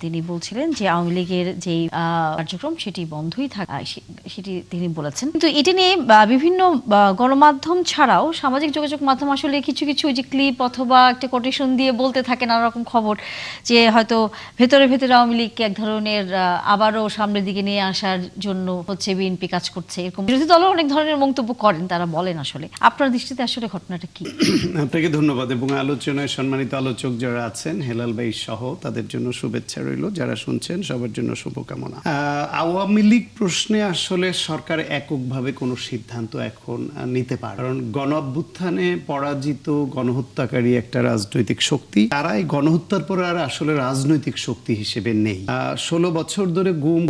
তিনি বলছিলেন যে আওয়ামী লীগের যে কার্যক্রম সেটি বন্ধই থাকে, সেটি তিনি বলেছেন। কিন্তু এটা নিয়ে বিভিন্ন গণমাধ্যম ছাড়াও সামাজিক যোগাযোগ মাধ্যম আসলে কিছু কিছু ওই যে ক্লিপ অথবা একটা কোটেশন দিয়ে বলতে থাকে নানা রকম খবর, যে হয়তো ভেতরে ভেতরে আওয়ামী লীগকে এক ধরনের আবারও সামনের দিকে নিয়ে আসার জন্য হচ্ছে বিএনপি কাজ করছে, এরকম বিরোধী দলও অনেক ধরনের মন্তব্য করেন, তারা বলেন। আসলে আপনার দৃষ্টিতে আসলে ঘটনাটা কি? আপনাকে ধন্যবাদ, এবং আলোচনায় সম্মানিত আলোচক যারা আছেন হেলাল ভাই সহ তাদের জন্য শুভেচ্ছা রইল, যারা শুনছেন সবার জন্য শুভকামনা। আওয়ামী লীগ প্রশ্নে আসলে সরকার এককভাবে কোনো সিদ্ধান্ত এখন নিতে পারে, কারণ গণ অভ্যুত্থানে পরাজিত গণহত্যাকারী একটা রাজনৈতিক শক্তি, তারা এই গণহত্যার পরে আর আসলে রাজনৈতিক শক্তি হিসেবে নেই। 16 বছর ধরে গুম,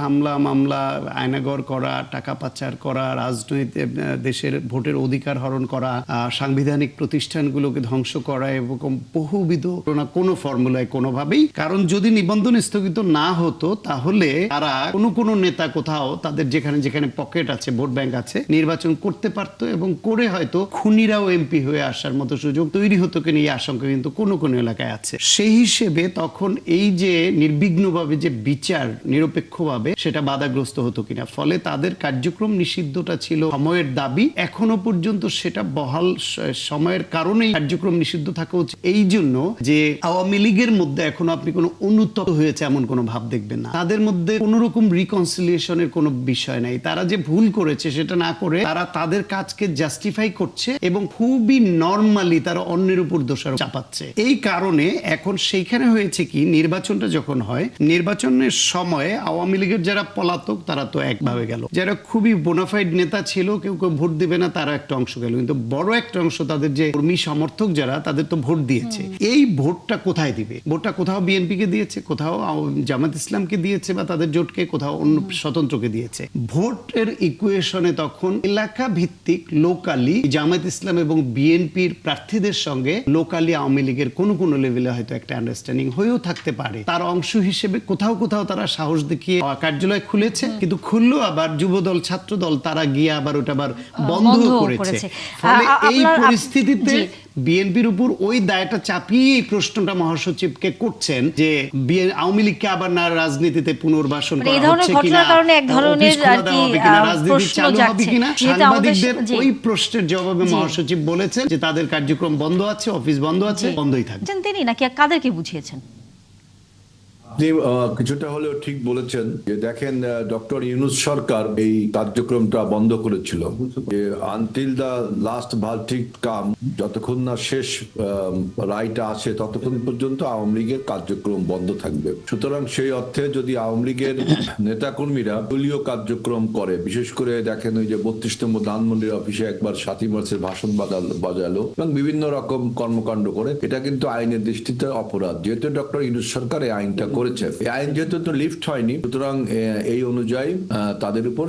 হামলা মামলা, আয়নাগর করা, টাকা পাচার করা, রাজনৈতিক দেশের ভোটের অধিকার হরণ করা, সাংবিধানিক প্রতিষ্ঠানগুলোকে ধ্বংস করা, এবং বহুবিধ কোনো ফর্মুলায় কোনোভাবেই, কারণ যদি নিবন্ধন স্থগিত না হতো তাহলে তারা কোনো নেতা কোথাও তাদের যেখানে যেখানে পকেট আছে, ভোট ব্যাংক আছে, নির্বাচন করতে পারতো, এবং করে হয়তো খুনিরাও এমপি হয়ে আসার মতো সুযোগ তৈরি হতো কিনা এই আশঙ্কা কিন্তু কোনো এলাকায় আছে। সেই হিসেবে তখন এই যে নির্বিঘ্নভাবে যে বিচার নিরপেক্ষভাবে সেটা বাধাগ্রস্ত হতো কিনা, ফলে তাদের কার্যক্রম নিষিদ্ধটা ছিল সময়ের দাবি, এখনো পর্যন্ত সেটা বহাল সময়ের কারণেই কার্যক্রম নিষিদ্ধ থাকা উচিত। এই জন্য যে আওয়ামী লীগের মধ্যে এখনো আপনি কোনো অনুতপ্ত হয়েছে এমন কোনো ভাব দেখবেন না, তাদের মধ্যে কোনো রকম রিকনসিলিয়েশনের কোনো বিষয় নাই। তারা যে ভুল করেছে সেটা না করে তারা তাদের কাজকে জাস্টিফাই করছে এবং খুবই নরমালি তারা অন্যের উপর দোষারোপ চাপাচ্ছে। এই কারণে এখন সেইখানে হয়েছে কি, নির্বাচনটা যখন হয়, নির্বাচনের সময়ে আওয়ামী লীগের যারা পলাতক তারা তো একভাবে গেল, যারা খুবই বোনাফাইড নেতা ছিল, কেউ কেউ ভোট দিবে না, তারা একটা অংশ গেল, কিন্তু বড় একটা অংশ তাদের যে কর্মী সমর্থক যারা, তাদের তো ভোট দিয়েছে। এই ভোটটা কোথায় দিবে? ভোটটা কোথাও বিএনপি কে দিয়েছে, কোথাও জামাত ইসলামকে দিয়েছে বা তাদের জোটকে, কোথাও অন্য স্বতন্ত্রকে দিয়েছে। ভোটের ইকুয়েশনে তখন এলাকা ভিত্তিক লোকালি জামাত ইসলাম এবং বিএনপির প্রার্থীদের সঙ্গে লোকালি আওয়ামী লীগের কোনো লেভেলে হয়তো একটা আন্ডারস্ট্যান্ডিং হয়েও থাকতে পারে। তার অংশ হিসেবে কোথাও কোথাও তারা সাহস দেখিয়ে কার্যালয় খুলেছে, কিন্তু খুললো আবার যুবদল ছাত্রদল তারা গিয়ে আবার ওটা আবার বন্ধ করেছে। ফলে এই পরিস্থিতিতে বিএনপির উপর ওই দায়টা চাপিয়ে এই প্রশ্নটা মহাসচিবকে করছেন যে আওয়ামী লীগকে আবার না রাজনীতিতে পুনর্বাসন করা হচ্ছে কিনা, রাজনীতি চালু হবে কিনা। সাংবাদিকদের ওই প্রশ্নের জবাবে মহাসচিব বলেছেন যে তাদের কার্যক্রম বন্ধ আছে, অফিস বন্ধ আছে, বন্ধই থাকবে। তিনি নাকি কাদেরকে বুঝিয়েছেন? আপনি কিছুটা হলেও ঠিক বলেছেন যে দেখেন, ডক্টর ইউনূস সরকার এই কার্যক্রমটা বন্ধ করেছিল যে আনটিল দ্য লাস্ট ভার্ডিক্ট কাম, যতক্ষণ না শেষ রায়টা আসে ততক্ষণ পর্যন্ত আওয়ামী লীগের কার্যক্রম বন্ধ থাকবে। সুতরাং সেই অর্থে যদি আওয়ামী লীগের নেতাকর্মীরা দলীয় কার্যক্রম করে, বিশেষ করে দেখেন ওই যে 32তম ধানমন্ডির অফিসে একবার 7ই মার্চের ভাষণ বাজালো এবং বিভিন্ন রকম কর্মকাণ্ড করে, এটা কিন্তু আইনের দৃষ্টিতে অপরাধ। যেহেতু ডক্টর ইউনূস সরকার এই আইনটা করেছে, এই আইন যেহেতু তো লিফট হয়নি, সুতরাং এই অনুযায়ী তাদের উপর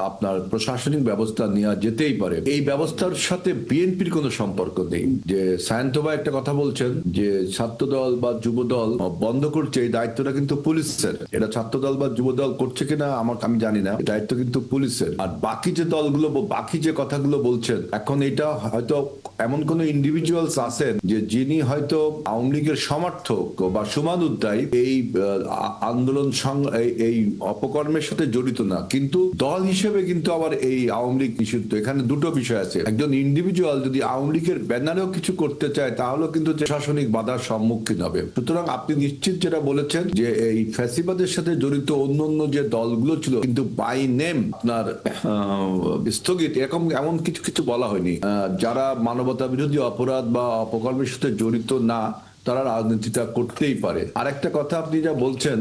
আপনার প্রশাসনিক ব্যবস্থা নেওয়া যেতেই পারে। এই ব্যবস্থার সাথে বিএনপির কোনো সম্পর্ক নেই। যে সায়ন্তবা একটা কথা বলছেন যে ছাত্রদল বা যুবদল বন্ধ করছে, এই দায়িত্বটা কিন্তু পুলিশের। এটা ছাত্রদল বা যুবদল করছে কিনা আমি জানি না, দায়িত্ব কিন্তু পুলিশের। আর বাকি যে দলগুলো, বাকি যে কথাগুলো বলছেন, এখন এটা হয়তো এমন কোন ইন্ডিভিজুয়ালস আছেন যে যিনি হয়তো আওয়ামী লীগের সমর্থক বা সমানুদ্দায়ী, এই আন্দোলন এই অপকর্মের সাথে জড়িত না, কিন্তু দল হিসেবে কিন্তু আবার এই আওয়ামী লীগ নিষিদ্ধ। এখানে দুটো বিষয় আছে। একজন ইন্ডিভিজুয়াল যদি আওয়ামী লীগের ব্যানারেও কিছু করতে চায় তাহলে কিন্তু প্রশাসনিক বাধার সম্মুখীন হবে। সুতরাং আপনি নিশ্চিত যেটা বলেছেন যে এই ফ্যাসিবাদের সাথে জড়িত অন্য যে দলগুলো ছিল কিন্তু বাই নেম আপনার স্থগিত, এমন কিছু বলা হয়নি। যারা মানবতা বিরোধী অপরাধ বা অপকর্মের সাথে জড়িত না, তারা রাজনীতিটা করতেই পারে। আরেকটা কথা আপনি যা বলছেন